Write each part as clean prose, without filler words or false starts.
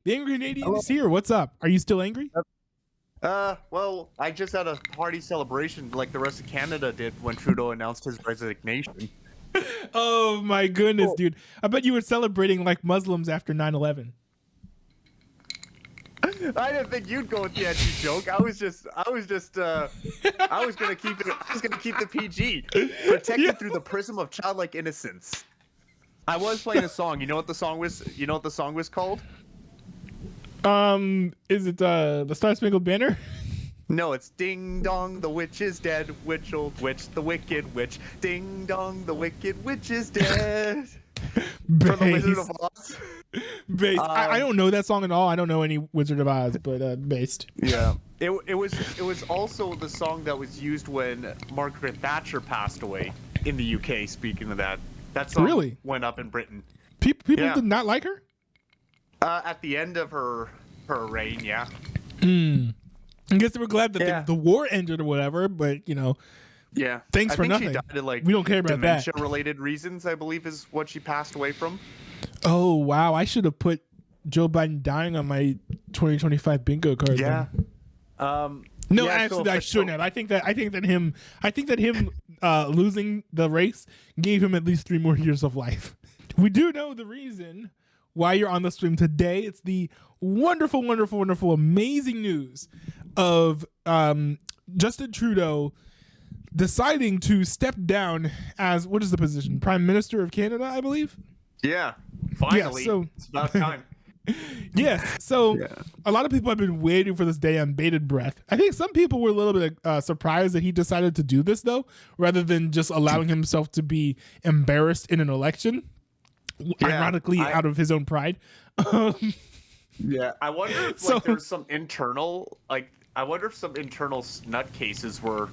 The angry Canadian Hello. is here. What's up? Are you still angry? Well, I just had a party celebration like the rest of Canada did when Trudeau announced his resignation. Oh my goodness, Cool. dude. I bet you were celebrating like Muslims after 9/11. I didn't think you'd go with the edgy joke. I was gonna keep it. I was gonna keep the PG, protected Yeah. through the prism of childlike innocence. I was playing a song. You know what the song was? You know what the song was called? Is it the Star Spangled Banner? No, it's Ding Dong, the witch is dead. Witch, old witch, the wicked witch. Ding Dong, the wicked witch is dead. From the Wizard of Oz. Based. I don't know that song at all. I don't know any Wizard of Oz, but based. Yeah. It was also the song that was used when Margaret Thatcher passed away in the UK. Speaking of that song Really went up in Britain. People Yeah. did not like her. At the end of her reign, yeah. I guess they were glad that Yeah. the war ended or whatever, but Yeah. Thanks I for think nothing. She died of, like, We don't care about that. dementia-related reasons, I believe, is what she passed away from. Oh wow, I should have put Joe Biden dying on my 2025 bingo card. Yeah. No, Yeah, actually, so I shouldn't have. I think that him losing the race gave him at least 3 more years of life. We do know the reason why you're on the stream today. It's the wonderful, wonderful, wonderful, amazing news of Justin Trudeau deciding to step down as, what is the position? Prime Minister of Canada, I believe. Yeah. Finally. Yeah, so it's about time. yes. So Yeah. a lot of people have been waiting for this day on bated breath. I think some people were a little bit surprised that he decided to do this, though, rather than just allowing himself to be embarrassed in an election, ironically out of his own pride. Yeah. I wonder if there's some internal, I wonder if some internal nutcases were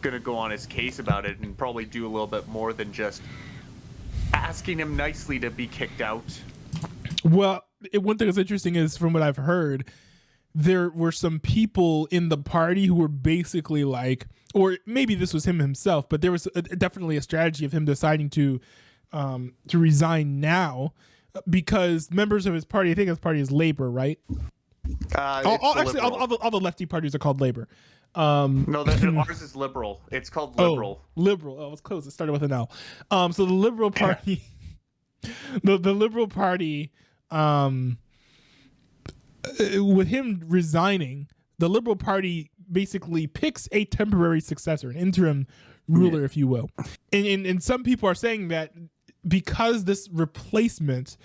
going to go on his case about it and probably do a little bit more than just asking him nicely to be kicked out. Well, one thing that's interesting is, from what I've heard, there were some people in the party who were basically like, or maybe this was him himself, but there was definitely a strategy of him deciding to resign now because members of his party, I think his party is Labor, right? Actually, all the lefty parties are called Labor. No, ours is Liberal. It's called Liberal. Liberal. Oh, it was close. It started with an L. So the Liberal Party, the Liberal Party, with him resigning, the Liberal Party basically picks a temporary successor, an interim ruler, if you will. And some people are saying that because this replacement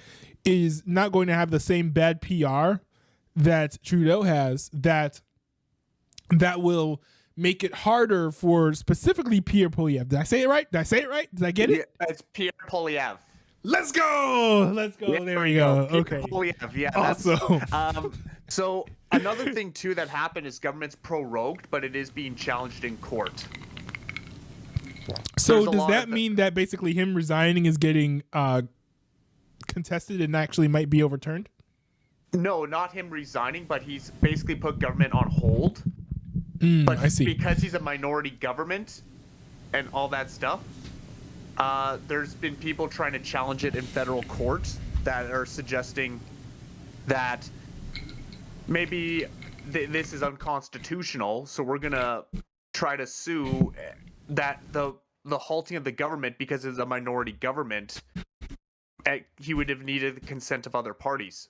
is not going to have the same bad PR that Trudeau has, that will make it harder for specifically Pierre Poilievre. Did I say it right? Did I get it? Yeah, it's Pierre Poilievre. Let's go. Yeah, there we go. Pierre Okay. Poilievre. Yeah. Awesome. So another thing too that happened is government's prorogued, but it is being challenged in court. So does that mean that basically him resigning is getting contested and actually might be overturned? No, not him resigning, but he's basically put government on hold. But I see. Because he's a minority government and all that stuff, there's been people trying to challenge it in federal court that are suggesting that maybe this is unconstitutional, so we're going to try to sue that the halting of the government because it's a minority government. He would have needed the consent of other parties.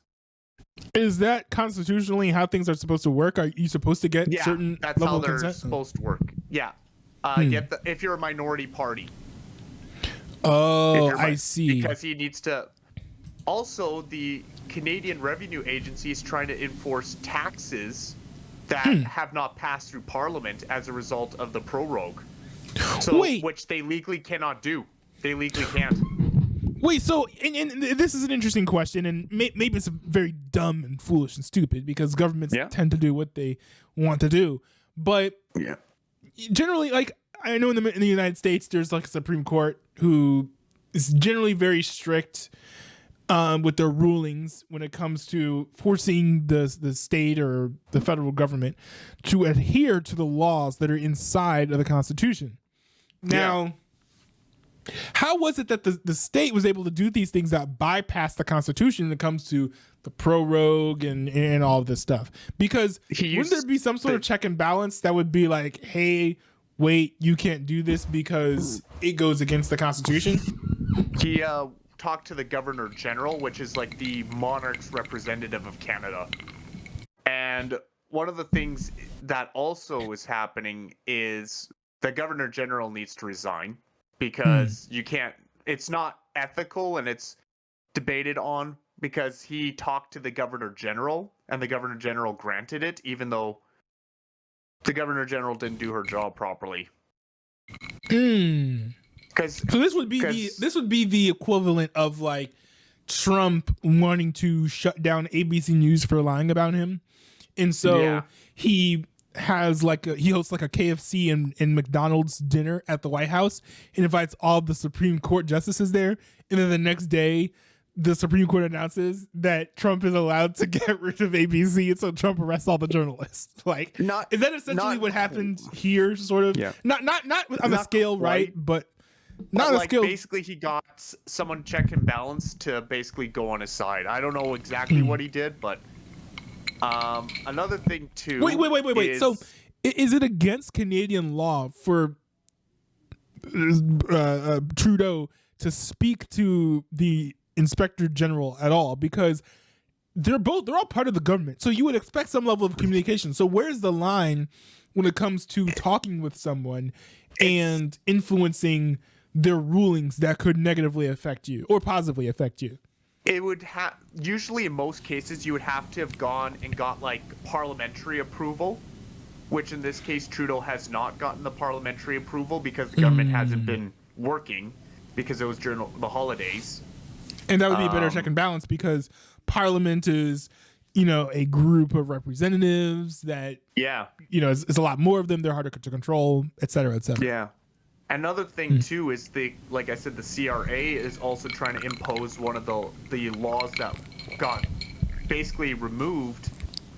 Is that constitutionally how things are supposed to work? Are you supposed to get certain that's level how of they're consent? supposed to work. Yeah. If you're a minority party. Oh, I see. Because he needs to. Also, the Canadian Revenue Agency is trying to enforce taxes that have not passed through Parliament as a result of the prorogue. So, which they legally cannot do. They legally can't. Wait, so and this is an interesting question, and maybe it's very dumb and foolish and stupid because governments tend to do what they want to do. But generally, like, I know in the United States, there's like a Supreme Court who is generally very strict with their rulings when it comes to forcing the state or the federal government to adhere to the laws that are inside of the Constitution. Now, How was it that the state was able to do these things that bypass the Constitution when it comes to the prorogue and all of this stuff? Because wouldn't there be some sort of check and balance that would be like, hey, wait, you can't do this because it goes against the Constitution? He talked to the Governor General, which is like the monarch's representative of Canada. And one of the things that also is happening is the Governor General needs to resign because you can't, it's not ethical, and it's debated on because he talked to the Governor General and the Governor General granted it, even though the Governor General didn't do her job properly. So this would be the equivalent of like Trump wanting to shut down ABC News for lying about him, and so he hosts like a KFC and McDonald's dinner at the White House and invites all the Supreme Court justices there, and then the next day the Supreme Court announces that Trump is allowed to get rid of ABC, and so Trump arrests all the journalists. Like, is that essentially what happened here? Sort of, not on a scale, right? But not on a scale. Basically, he got someone check and balance to basically go on his side. I don't know exactly what he did, but another thing too. Wait. So, is it against Canadian law for Trudeau to speak to the Inspector General at all? Because they're all part of the government, so you would expect some level of communication. So where's the line when it comes to talking with someone and influencing their rulings that could negatively affect you or positively affect you? It would have, usually in most cases, you would have to have gone and got like parliamentary approval, which in this case Trudeau has not gotten the parliamentary approval because the government hasn't been working because it was during the holidays. And that would be a better check and balance because Parliament is, a group of representatives that, is a lot more of them. They're harder to control, et cetera, et cetera. Yeah. Another thing too is like I said, the CRA is also trying to impose one of the laws that got basically removed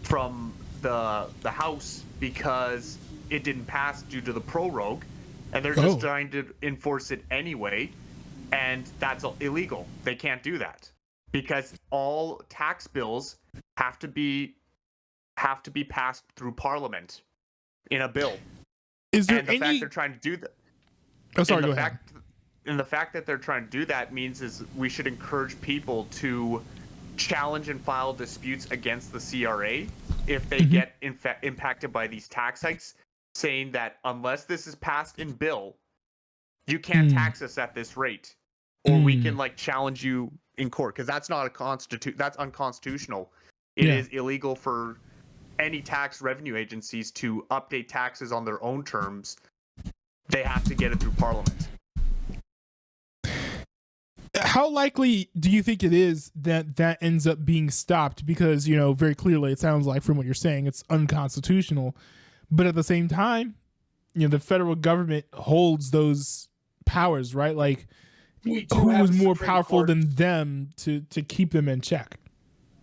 from the House because it didn't pass due to the prorogue, and they're just trying to enforce it anyway, and that's illegal. They can't do that because all tax bills have to be passed through Parliament in a bill. Is there and the fact they're trying to do that? Oh, sorry, go ahead. And the fact that they're trying to do that means is we should encourage people to challenge and file disputes against the CRA if they get impacted by these tax hikes, saying that unless this is passed in bill, you can't tax us at this rate, or we can like challenge you in court, because that's not that's unconstitutional. It is illegal for any tax revenue agencies to update taxes on their own terms. They have to get it through Parliament. How likely do you think it is that ends up being stopped? Because, very clearly it sounds like from what you're saying, it's unconstitutional. But at the same time, the federal government holds those powers, right? Like, who is more powerful than them to keep them in check?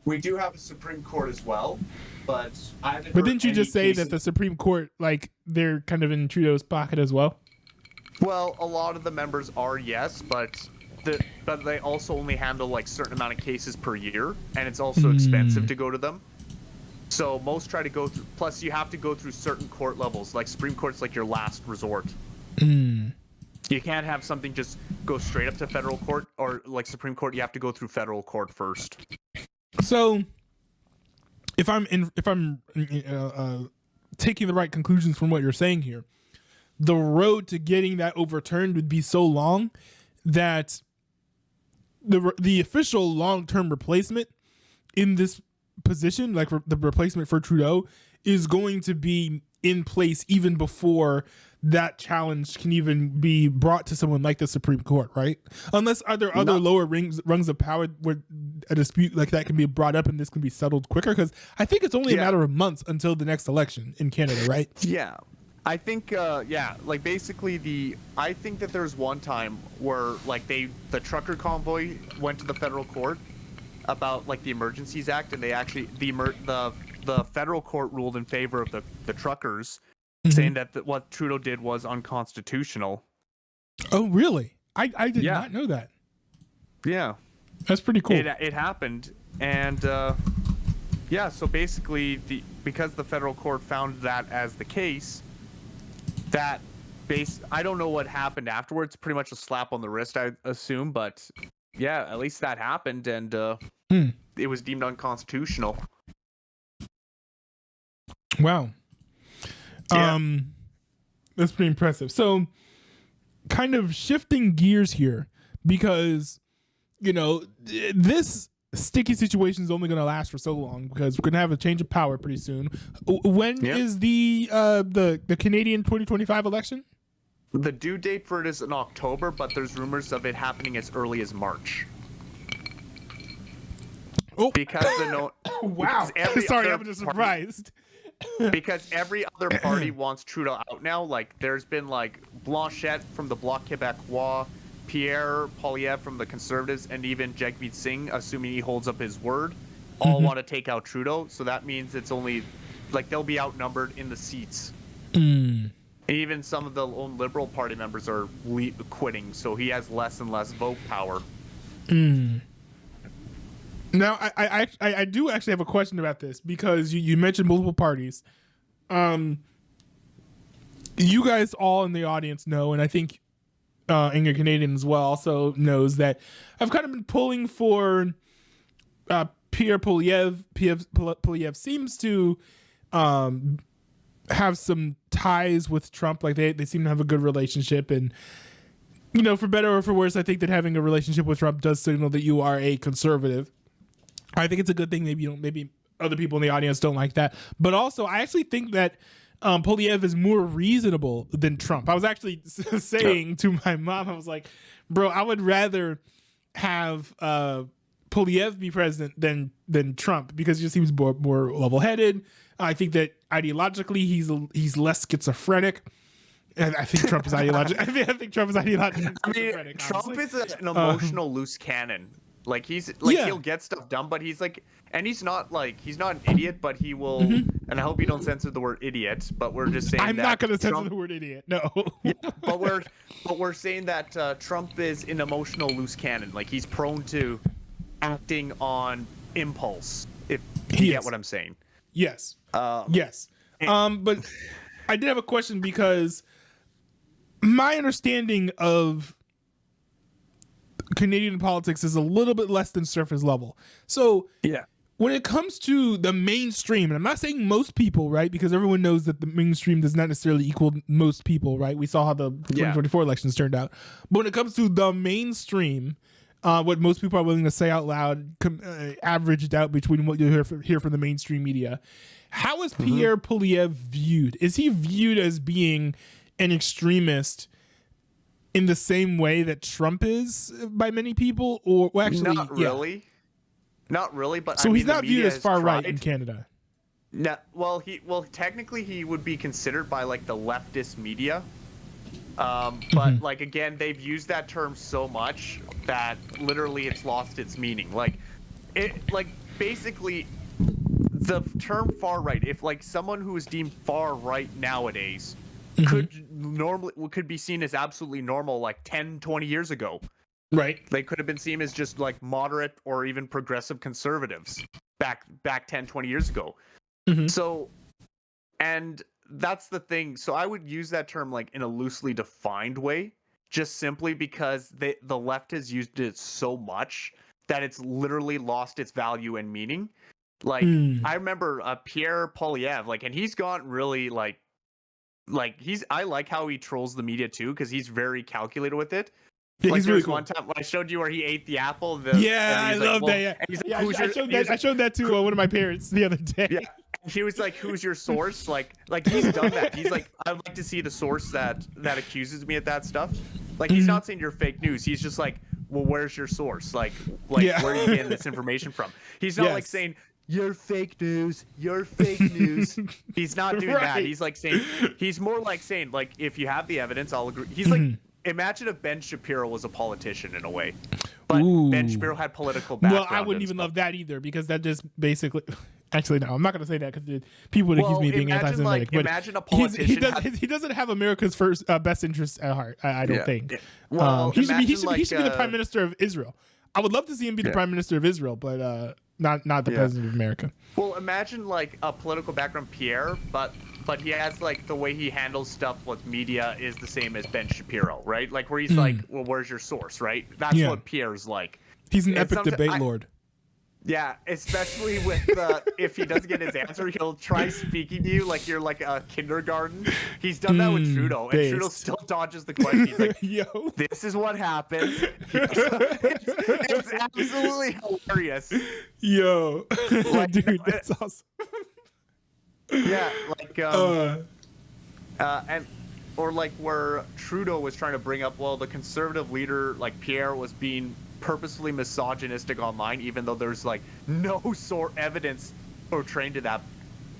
We do have a Supreme Court as well, but But didn't you just say that the Supreme Court, like, they're kind of in Trudeau's pocket as well? Well, a lot of the members are, yes, but they also only handle like certain amount of cases per year, and it's also expensive to go to them. So most try to go through. Plus, you have to go through certain court levels. Like Supreme Court's like your last resort. You can't have something just go straight up to federal court, or like Supreme Court. You have to go through federal court first. So, if I'm taking the right conclusions from what you're saying here, the road to getting that overturned would be so long that the official long-term replacement in this position, like the replacement for Trudeau, is going to be in place even before that challenge can even be brought to someone like the Supreme Court, right? Unless are there other lower rungs of power where a dispute like that can be brought up and this can be settled quicker? Because I think it's only a matter of months until the next election in Canada, right? Yeah. I think, like basically I think that there's one time where like the trucker convoy went to the federal court about like the Emergencies Act, and they actually, the federal court ruled in favor of the truckers, saying that what Trudeau did was unconstitutional. Oh, really? I did not know that. Yeah. That's pretty cool. It happened, and so basically, because the federal court found that as the case, I don't know what happened afterwards. Pretty much a slap on the wrist, I assume, but yeah, at least that happened, and it was deemed unconstitutional. Wow. Yeah. That's pretty impressive. So, kind of shifting gears here, because this sticky situation is only going to last for so long, because we're going to have a change of power pretty soon. When is the Canadian 2025 election? The due date for it is in October, but there's rumors of it happening as early as March. Oh, because wow! Sorry, I'm just surprised. Because every other party wants Trudeau out now. Like, there's been like Blanchette from the Bloc Québécois, Pierre Poilievre from the Conservatives, and even Jagmeet Singh, assuming he holds up his word, all want to take out Trudeau. So that means it's only like they'll be outnumbered in the seats. Even some of the own Liberal Party members are quitting, so he has less and less vote power. Now, I do actually have a question about this, because you mentioned multiple parties. You guys all in the audience know, and I think Inga Canadian as well also knows, that I've kind of been pulling for Pierre Poilievre. Poilievre seems to have some ties with Trump. Like, they seem to have a good relationship, and for better or for worse, I think that having a relationship with Trump does signal that you are a conservative. I think it's a good thing. Maybe other people in the audience don't like that, but also I actually think that Poilievre is more reasonable than Trump. I was actually saying to my mom, I was like, bro, I would rather have Poilievre be president than Trump, because he just seems more level-headed. I think that ideologically he's less schizophrenic. And I think Trump is ideological. I think Trump is ideologically schizophrenic. Trump is an emotional loose cannon. Like, he'll get stuff done, but he's like, and he's not an idiot, but he will. And I hope you don't censor the word idiot, but we're just saying I'm not going to censor the word idiot. No. But we're saying that Trump is an emotional loose cannon. Like, he's prone to acting on impulse. If you get what I'm saying. Yes. Yes. But I did have a question, because my understanding of Canadian politics is a little bit less than surface level. So when it comes to the mainstream, and I'm not saying most people, right? Because everyone knows that the mainstream does not necessarily equal most people, right? We saw how the 2024 elections turned out. But when it comes to the mainstream, what most people are willing to say out loud, averaged out between what you hear from the mainstream media, how is Pierre Poilievre viewed? Is he viewed as being an extremist in the same way that Trump is by many people? Or actually, not really, but so he's not viewed as far right in Canada. No, well, technically he would be considered by like the leftist media, but like, again, they've used that term so much that literally it's lost its meaning. Like, basically the term far right, if like someone who is deemed far right nowadays could be seen as absolutely normal like 10-20 years ago, right? They could have been seen as just like moderate or even progressive conservatives back 10-20 yeyears ago. So, and that's the thing. So I would use that term like in a loosely defined way, just simply because the left has used it so much that it's literally lost its value and meaning. Like, I remember Pierre Poilievre, like, and he's gotten really like I like how he trolls the media too, because he's very calculated with it. Yeah, like, he's there really was cool. one time when I showed you where he ate the apple. I love that. Yeah, I showed that to one of my parents the other day. Yeah, he was like, "Who's your source?" Like he's done that. He's like, "I'd like to see the source that accuses me of that stuff." Like, he's not saying you're fake news. He's just like, "Well, where's your source? Like where are you getting this information from?" He's not like saying, "You're fake news. You're fake news." He's not doing that. He's like saying, he's more like saying, like, if you have the evidence, I'll agree. He's like, imagine if Ben Shapiro was a politician in a way, but Ben Shapiro had political background. Well, I wouldn't even love that either, because that just basically, Actually, no, I'm not going to say that because people would accuse me of being anti-Semitic. But imagine a politician. he doesn't have America's best interests at heart. I don't think. Well, he should be the prime minister of Israel. I would love to see him be the prime minister of Israel, but not the president of America. Well, imagine like a political background, Pierre, but he has like the way he handles stuff with media is the same as Ben Shapiro, right? Like where he's like, well, where's your source, right? That's what Pierre's like. He's an epic debate lord. Yeah, especially with if he doesn't get his answer, he'll try speaking to you like you're like a kindergarten. He's done that with Trudeau, and Trudeau still dodges the question. He's like, "Yo, this is what happens." It's absolutely hilarious. Yo, like, dude, that's awesome. Yeah, like and or like where Trudeau was trying to bring up, well, the conservative leader like Pierre was being purposely misogynistic online, even though there's like no evidence portraying to that.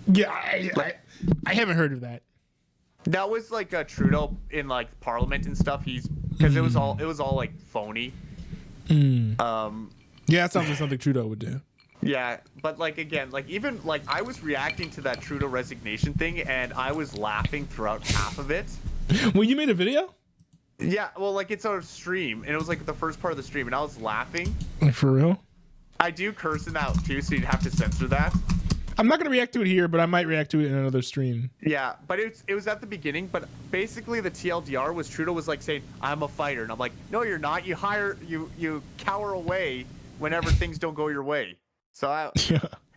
Yeah, I haven't heard of that. That was like Trudeau in like Parliament and stuff. Because it was all like phony. Yeah, that sounds like something Trudeau would do. Yeah, but like again, like even like I was reacting to that Trudeau resignation thing, and I was laughing throughout half of it. Well, you made a video? Yeah, well, like it's a stream, and it was like the first part of the stream, and I was laughing. For real? I do curse in that too, so you'd have to censor that. I'm not gonna react to it here, but I might react to it in another stream. Yeah, but it was at the beginning. But basically, the TLDR was Trudeau was like saying, "I'm a fighter," and I'm like, "No, you're not. You cower away whenever things don't go your way." So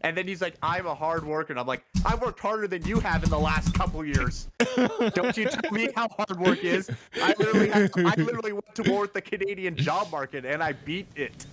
and then he's like, "I'm a hard worker," and I'm like, "I've worked harder than you have in the last couple years. Don't you tell me how hard work is. I literally went to war with the Canadian job market, and I beat it."